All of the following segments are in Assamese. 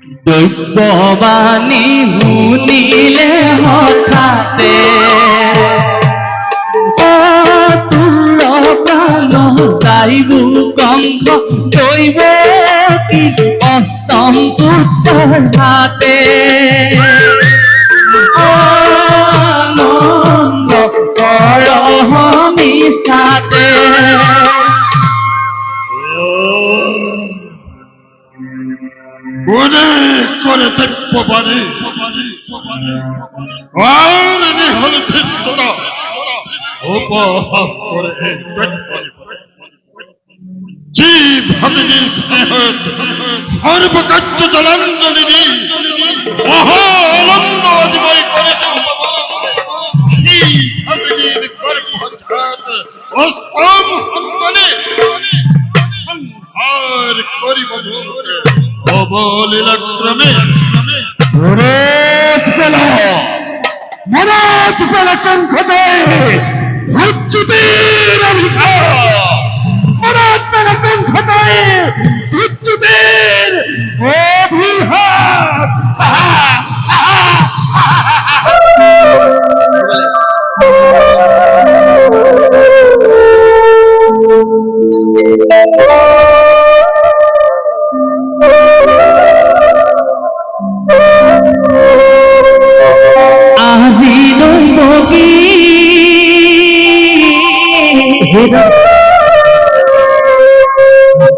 দৈত্যবাণী শুনিলে হঠাতে অতুল প্ৰাণ যাইব কংস দৈব কি অষ্টম পুত্ৰৰ হাতে আনন্দ কৰহ মিছাতে মনে করে দেখবো পারি হলে ধৃষ্টতা উপহাস করে যে ভগিনীর স্নেহ সর্বকার্য জলাঞ্জলি মহা আনন্দ অধিবয় করেছে সেই ভগিনীর গর্ভজাত অষ্টম সন্তানে সংহার করিব অবলীলাক্রমে মনোজ পেল কণ্ঠতে ধৈর্যদের অভিঘাত মনোজ পেল কণ্ঠতে ধৈর্যদের অভিঘাত আজি দৈবকী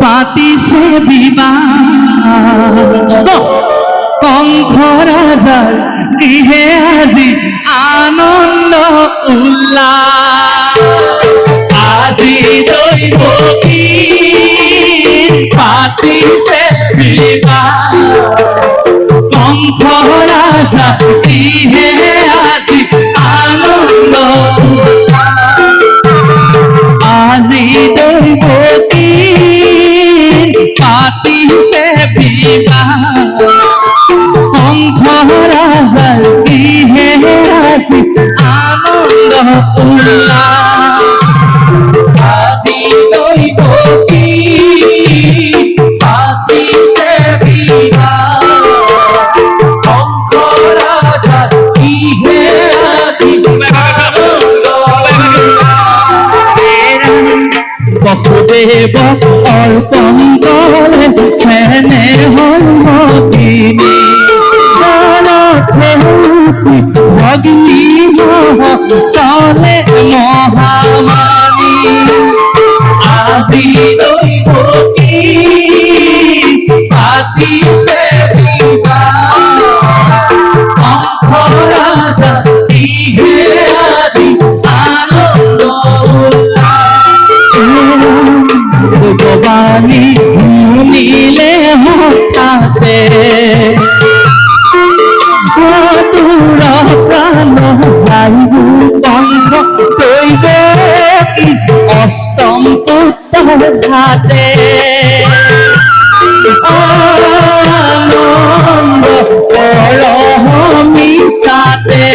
পাতিছে বিবাহ কংস ৰাজাৰ গৃহে আজি আনন্দ উল্লাস আজি দৈবকী পাতিছে বিবাহ কংস ৰাজা গৃহে আজি আনন্দ আজি দৈবকী পাতিছে বিবাহ কংস ৰাজাৰ গৃহে আজি আনন্দ উল্লাস আজি দৈবকী পাতিছে বিবাহ কংস ৰাজাৰ গৃহে আজি বসুদেৱ অৰ্পণ কৰে স্নেহৰ মতিনী ভগ্নী চলে মহামানী আজি দৈবকী পাতিছে বিবাহ কংস ৰাজাৰ গৃহে আজি আনন্দ ভগৱানী শুনিলে হঠাতে অতুল প্ৰাণ যাইব কংস দৈব কি অষ্টম পুত্ৰৰ হাতে আনন্দ কৰহ মিছাতে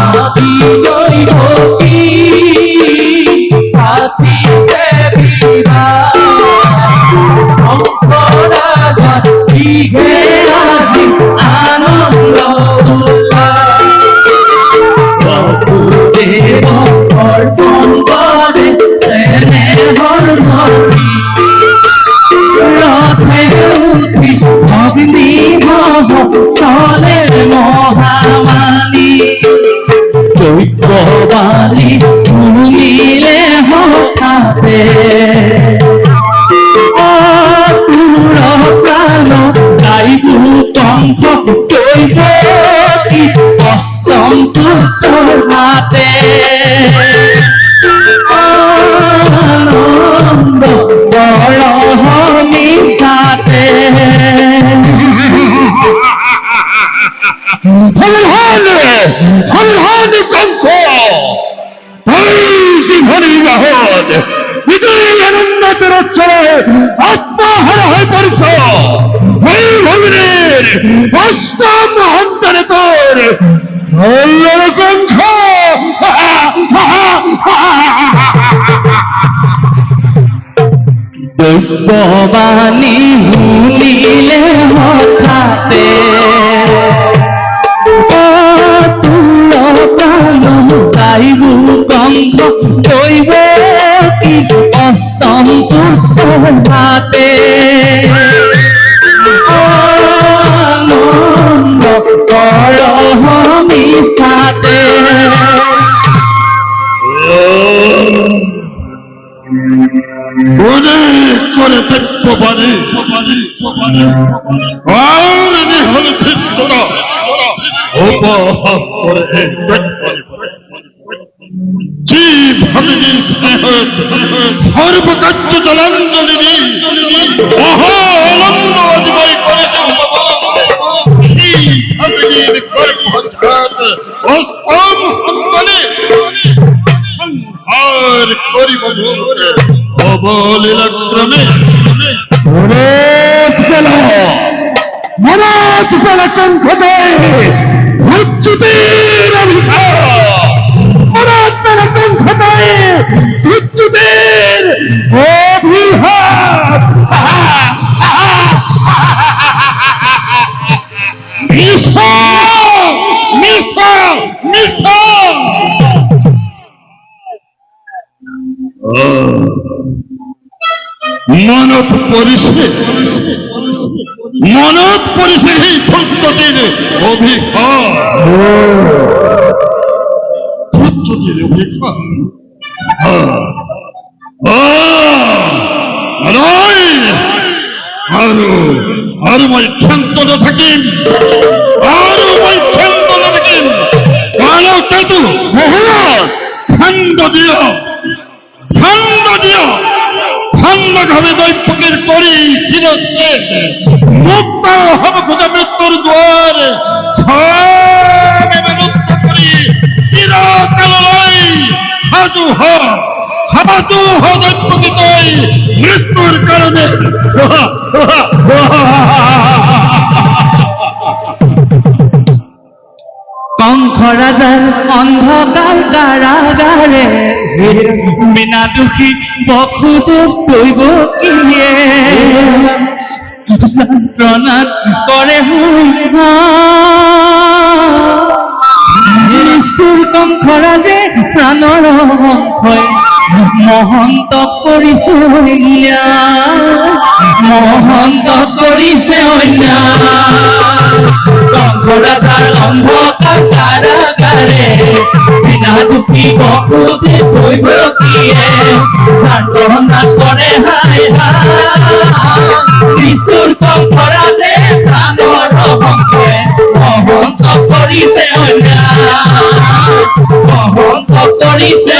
আজি দৈবকী পাতিছে বিবাহ কংস ৰাজাৰ গৃহে আজি আনন্দ উল্লাস বসুদেৱ অৰ্পণ কৰে স্নেহৰ মতিনী ৰথে উঠি ভগ্নী চলে মহামানী দৈত্যবাণী শুনিলে হঠাতে অতুল প্ৰাণ যাইব কংস দৈব কি অষ্টম পুত্ৰৰ হাতে আনন্দ কৰহ মিছাতে কণ্ঠ বিবাহত বিজয়ী আনন্দতের উৎসবে আত্মহারা হয়ে পড়ছ এই ভগিনীর অষ্টম সন্তানে তোর কণ্ঠ দৈত্যবাণী হাতে আনন্দ করহ মিশাতে অনেক করে দেখতে পারি আর হল ধৃষ্টতা উপহার করে জি ভগিনীর স্নেহ সর্বকার্য জলাঞ্জলি মহা আনন্দ অধিবয় করেছে এই ভগিনীর গর্ভজাত অষ্টম সন্তানে সংহার করিব অবলীলাক্রমে মনোজ পেল কণ্ঠতে হুচ্যুতির অভিশাপ মনোজ পেল কণ্ঠতে হুচ্যুতির অভিশাপ মিশন মিশন মিশন মনত পরিষে এই ধৈর্যতির অভিশাপ ধৈর্যতির অভিশাপ আরো মই ক্ষান্ত না থাকিম আরো মই ক্ষান্ত না থাকিম কালো কেতু খণ্ড দিও ভাবে দৈপকের করি চিরচ্ছেদ মুক্ত হব খুদা মৃত্যুর দুয়ার মুক্ত করি চিরকাল হাজু হ দৈপকে তৈ মৃত্যুর কারণে কংস রাজার অন্ধকার কারাগারে বিনা দুঃখী বক্ষদেব তৈব কিয়ে যন্ত্রণা করে নিষ্ঠুর কংস রাজে প্রাণর হয় মহন্ত কৰিছে মহন্ত কৰিছে ৰাজাৰ অন্ধকাৰ কাৰাগাৰে বিনা দুঃখী বকুতে হইব কিয়ে সান্ত্বনা কৰে হায় নিষ্ঠুৰ কংস ৰাজে প্ৰাণৰ হয় মহন্ত কৰিছে মহন্ত কৰিছে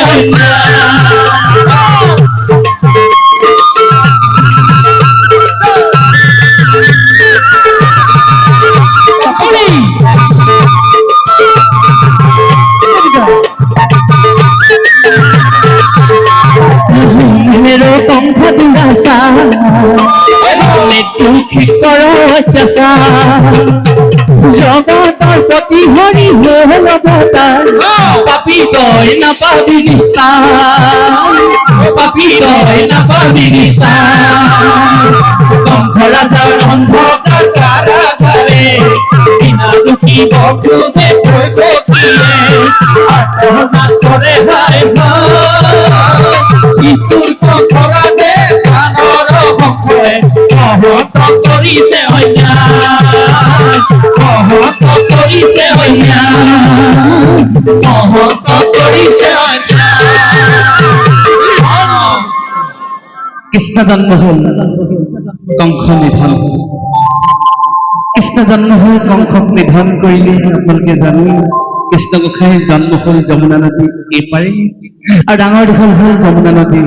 मेरो पंख दुरासा मृत्यु ঠিক কৰো অত্যাচাৰ জগতৰ প্ৰতি হৰি হল অৱতাৰ পাপী তই নাপাবি নিস্তাৰ পাপী তই নাপাবি নিস্তাৰ কংস ৰাজাৰ অন্ধকাৰ কাৰাগাৰে বিনা দুখী বক্ৰুতে হইব কিয়ে আত্মনাদ কৰে হায় নিষ্ঠুৰ কংস ৰাজে প্ৰাণৰ হয় মহন্ত কৰিছে মহন্ত কৰিছে মহন্ত কৰিছে কৃষ্ণ জন্ম হল কংস নিধন কৃষ্ণ জন্ম হল কংসক নিধন কৰিলে আপোনালোকে জানে কৃষ্ণ গোসাঁইৰ জন্ম হল যমুনা নদী এইপাৰে আৰু ডাঙৰ দীঘল হল যমুনা নদীৰ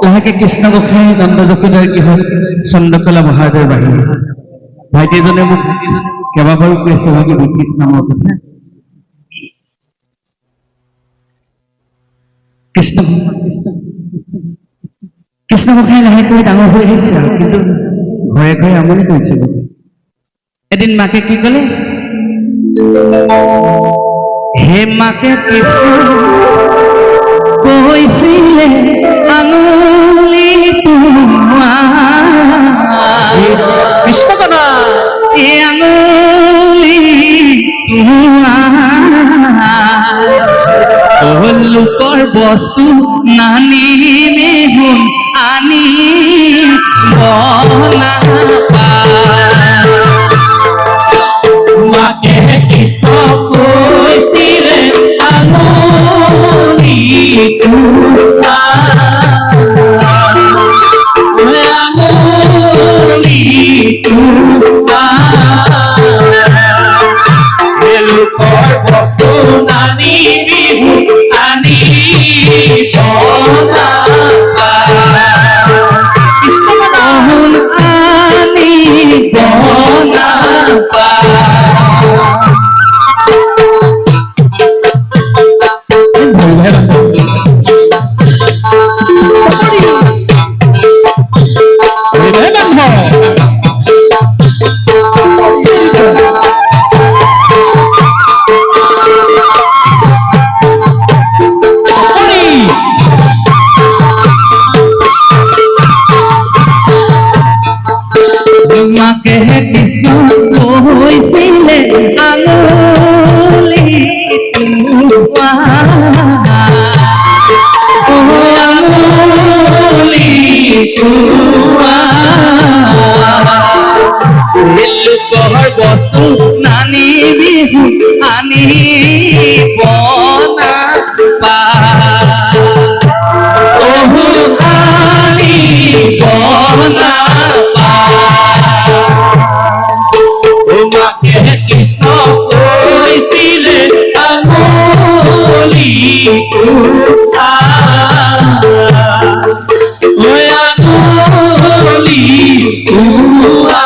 লাহেকে কৃষ্ণ গোসাঁই দণ্ড দক্ষিণাৰ কি হল চন্দ্ৰকলা মহাদেৱ বাঢ়ি আছে ভাইটি এজনে মোক কেইবাবাৰো কৈছে ভাইটি বিকৃত নামৰ কথা কৃষ্ণ গোসাঁই লাহেকৈ ডাঙৰ হৈ আহিছে আৰু কিন্তু ঘৰে ঘৰে আমনি কৰিছে এদিন মাকে কি কলে হে মাকে কৃষ্ণ কৈছিলে আঙুলি তোমাৰ কৃষ্ণ কথা এই আঙুলি তোমাৰ লোকৰ বস্তু নানিমে গুণ আনি লোকৰ বস্তু নানি বিহু আনি বনাবা কৃষ্ণ আনি বনাবা মাকে কৃষ্ণ কৈছিলে আঙুলি টোৱা আঙুলি টোৱা লোকৰ বস্তু নানি বিহু আনি বনাবা আনি বনাবা মাকে কৃষ্ণ কৈছিলে আঙুলি টোৱা আঙুলি টোৱা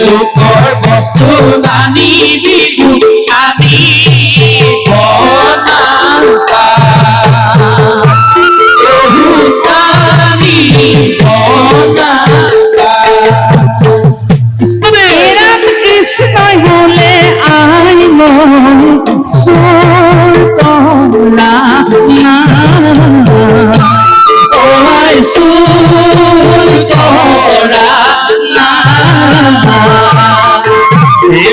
লোকৰ বস্তু নানি বিহু আনি বনাবা আনি বনাবা কৃষ্ণই বোলে আই মই চোৰ কৰা নাই চোৰ কৰা নাই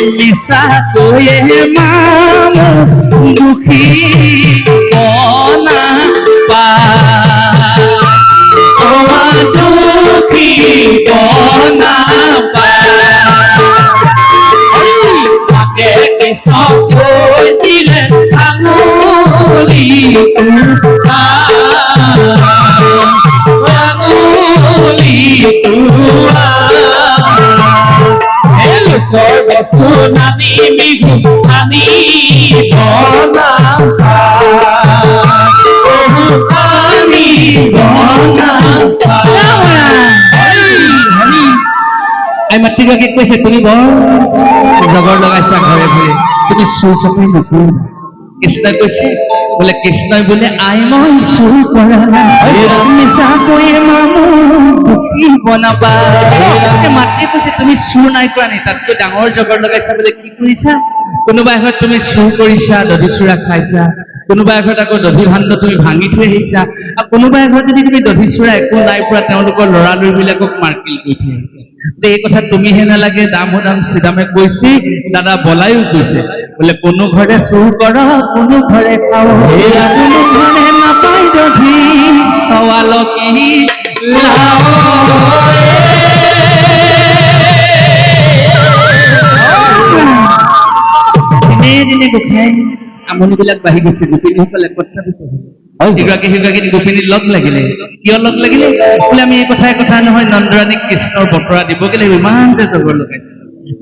মিছাকৈয়ে মান দুখী বনাবা দুখী বনাবা কৃষ্ণ কৈছিলে আঙুলি টোৱা আঙুলি টোৱা লোকৰ বস্তু নানি বিহু আনি বনাবা আনি বনাবা মাতৃগৰাকীক কৈছে তুমি বৰ জগৰ লগাইছা ঘৰে ঘৰে তুমি চুৰ চাপৰি নকৰিবা কৃষ্ণই কৈছে বোলে কৃষ্ণই বোলে আই মই চুৰ কৰা নাই মিছাকৈয়ে মানুহ দুখী বনাবা মাতৃয়ে কৈছে তুমি চুৰ নাই কৰা নি তাতকৈ ডাঙৰ জগৰ লগাইছা বোলে কি কৰিছা কোনোবা এঘৰত তুমি চুৰ কৰিছা দধি চুৰা খাইছা কোনোবা এঘৰত আকৌ দধি ভাণ্ড তুমি ভাঙি থৈ আহিছা আৰু কোনোবা এঘৰত যদি তুমি দধি চুৰা একো নাই পৰা তেওঁলোকৰ ল'ৰালৰিবিলাকক মাৰপিট কৰি থৈ আহিছা এই কথা তুমিহে নালাগে দাম চিদামে কৈছি দাদা বলাইও কৈছে বোলে কোনো ঘৰে চুৰ কৰ কোনো ঘৰে খাও এয়া কোনো ঘৰে নাপাই দধি সৱাল কি দিনে দিনে গোসাঁই আমনিবিলাক বাঢ়ি গৈছে গোপিনীসকলে একত্ৰিত হ'ল সিগৰাকী গোপিনী লগ লাগিলে কিয় লগ লাগিলে বোলে আমি এই কথা নহয় নন্দৰাণীক কৃষ্ণৰ বতৰা দিব গেলে ইমানতে জগৰ লগাইছে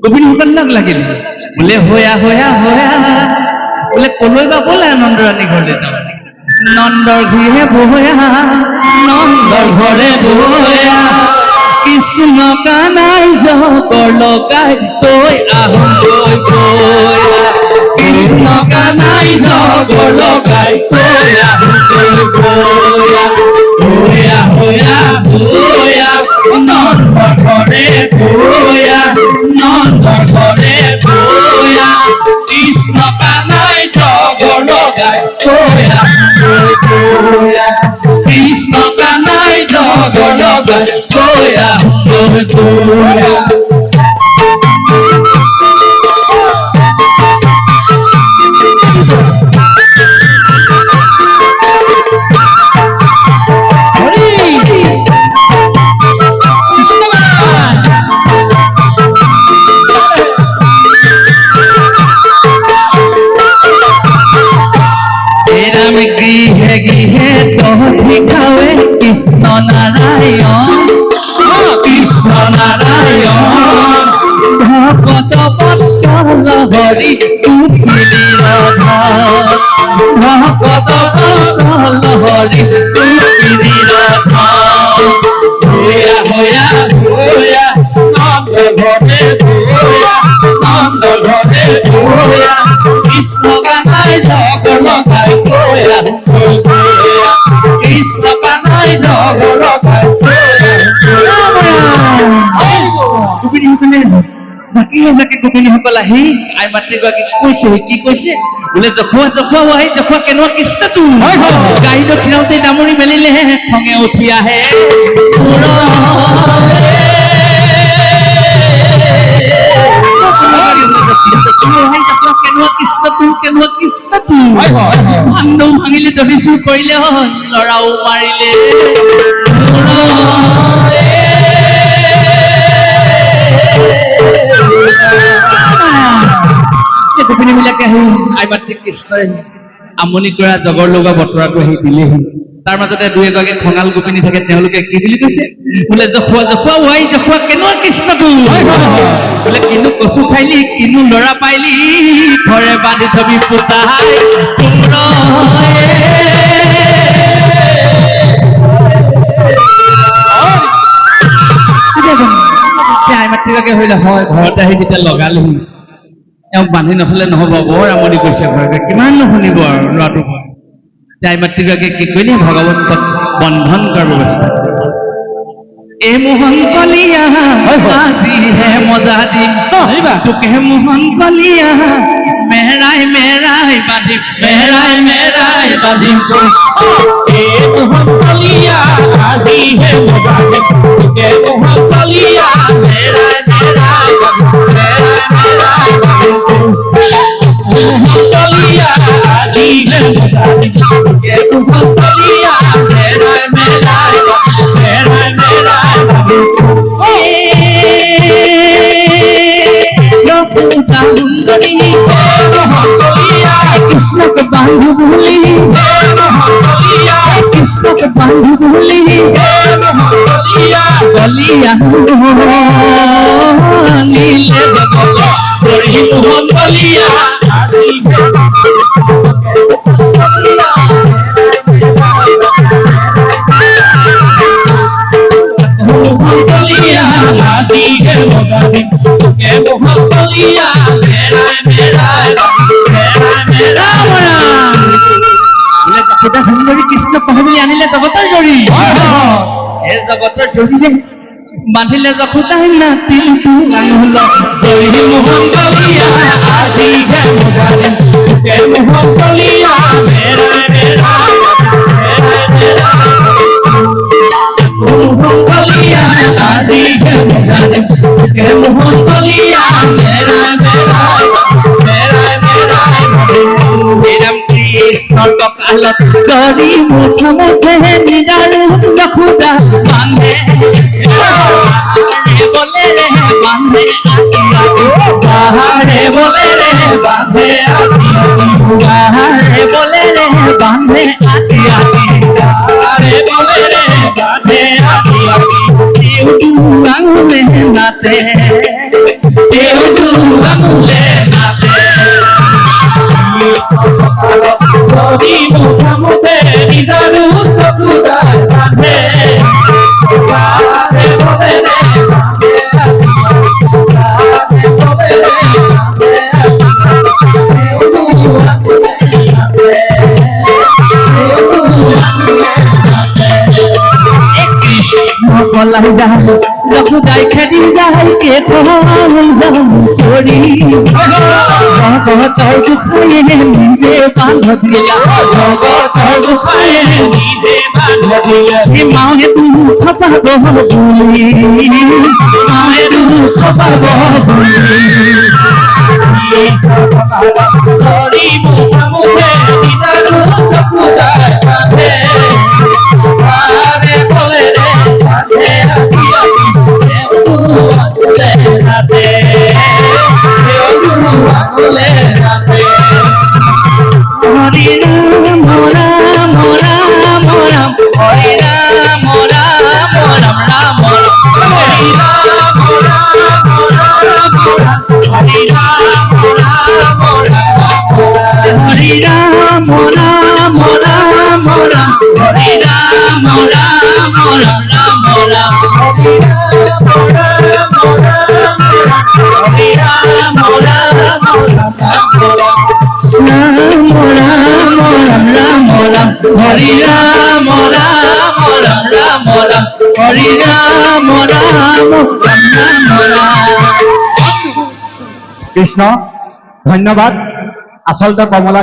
গোপিনীসকল লগ লাগিলে বোলে হয়া বোলে কলৈ বা ব'লা নন্দৰাণী ঘৰলৈ যাওঁ নন্দৰ ঘূৰিহে বহয়া নন্দৰ ঘৰে বহয়া কৃষ্ণ কানাই জগৰ লগাই তই আহলৈ বয়া কৃষ্ণ কানাই জগৰ লগাই তই আহলৈ বয়া হয়া নন্দৰ ঘৰে বয়া নন্দৰ ঘৰে বয়া কৃষ্ণ কানাই জগৰ লগাই তই আহলৈ বয়া কৃষ্ণ কানাই জগৰ লগাই তই আহলৈ বয়া গৃহে গৃহে দধি খাৱে কৃষ্ণ নাৰায়ণ নারায়ণ কৃষ্ণ নারায়ণ ভকত বৎসল হরি তুমি নিরাধার ভকত বৎসল হরি তুমি নিরাধার হোয়া হোয়া হোয়া নন্দ ঘরে হোয়া নন্দ ঘরে হোয়া কৃষ্ণ কানাই জগলকাই হোয়া হোয়া কৃষ্ণ কানাই জগলকাই গোপিনীসকলে জাকে জাকে গোপিনীসকল আহি আই মাতৃগৰাকীক কৈছে কি কৈছে বোলে জখুৱা জখুৱা আহি জখুৱা কেনেকুৱা কৃষ্ণটো গাড়ীত ফিৰাওঁতে ডামুৰি মেলিলেহে খঙে উঠি আহে কেনেকুৱা কৃষ্ণটো কেনেকুৱা কৃষ্ণটো ভাণ্ডও ভাঙিলে দহি চুৰ কৰিলে হয় ল'ৰাও মাৰিলে গোপিনীবিলাকে আহি আই মাতৃ কৃষ্ণই আমনি কৰা জগৰ লগা বতৰাটো আহি দিলেহি তাৰ মাজতে দুই এগৰাকী খঙাল গোপিনী থাকে তেওঁলোকে কি বুলি কৈছে বোলে জখুৱা জখুৱা ৱাই জখুৱা কেনেকুৱা কৃষ্ণটো বোলে কিনো কচু খাইলি কিনো ল'ৰা পাইলি ঘৰে বান্ধি থবি পোতাই আই মাতৃগৰাকী হৰিলে হয় ঘৰতে আহি তেতিয়া লগালেহি এওঁক বান্ধি নথলে নহ'ব বৰ আমনি কৰিছে ঘৰতে কিমান নুশুনিব আৰু ল'ৰাটোৰ পৰা আই মাতৃগৰাকীয়ে কি কৰিলে ভগৱন্তক বন্ধন কৰাৰ ব্যৱস্থা এ মোহন কলিয়া আজিহে মজা দিন তোকে মোহন কলিয়া মেৰাই মেৰাই বান্ধিম মেৰাই মেৰাই বান্ধিম এ মোহন কলিয়া আজিহে মজা দিন তোকে মোহন কলিয়া মেৰাই মেৰাই বান্ধিম মেৰাই মেৰাই বান্ধিম মোহন কলিয়া আজিহে মজা দিন তোকে মোহন কলিয়া মেৰাই মেৰাই বান্ধিম মেৰাই মেৰাই কৃষ্ণক বান্ধু বুলি কৃষ্ণক বান্ধু বুলি বলিয়া নীলে মোহন বলিয়া সুন্দৰী কৃষ্ণ পাহৰি আনিলে জগতৰ জৰি এই জগতৰ জৰিৰে বান্ধিলে জখুতাই নাতিলটো আঙুল জৰি মোহন কলিয়া আজিহে মজাৰিম তোকে মোহন কলিয়া মেৰাই মেৰাই মোহন কলিয়া আজিহে মজাৰিম তোকে মোহন কলিয়া মেৰাই মেৰাই মেৰাই মেৰাই মেৰাম কৃষ্ণৰ কঁকালত জৰি মুঠে মুঠে নিজাৰু জখুতা বান্ধে বলে রে বান্ধে বাহারে বলে রে বান্ধে বাহারে বলে রে বান্ধে আটি আটি বাহারে বলে রে বান্ধে আটি আটি আঙুলে নাতে আঙুলে নাতে মুঠে মুঠে নিজারু চকুদা বান্ধে বাহারে বলে রে বলাই যায় জখুতাই খেদি যায় কে করি জগতৰ দুখায়ে নিজে বান্ধ দিলা জগতৰ দুখায়ে নিজে বান্ধ দিলা মায়ে দুখ পাব বুলি মায়ে দুখ পাব বুলি ধৰি মুখে মুখে নিজাৰু জখুতাই বান্ধে বাৰে বলে ৰে বান্ধে আতি আতি আঙুলে নাতে হৰি ৰাম ৰাম ৰাম ৰাম হৰি ৰাম ৰাম হৰি ৰাম ৰাম ৰাম ৰাম হৰি ৰাম ৰাম ৰাম ৰাম হৰি ৰাম ৰাম ৰাম ৰাম হৰি ৰাম ৰাম ৰাম ৰাম হৰি ৰাম ৰাম ৰাম। কৃষ্ণ ধন্যবাদ। আচলতে কমলা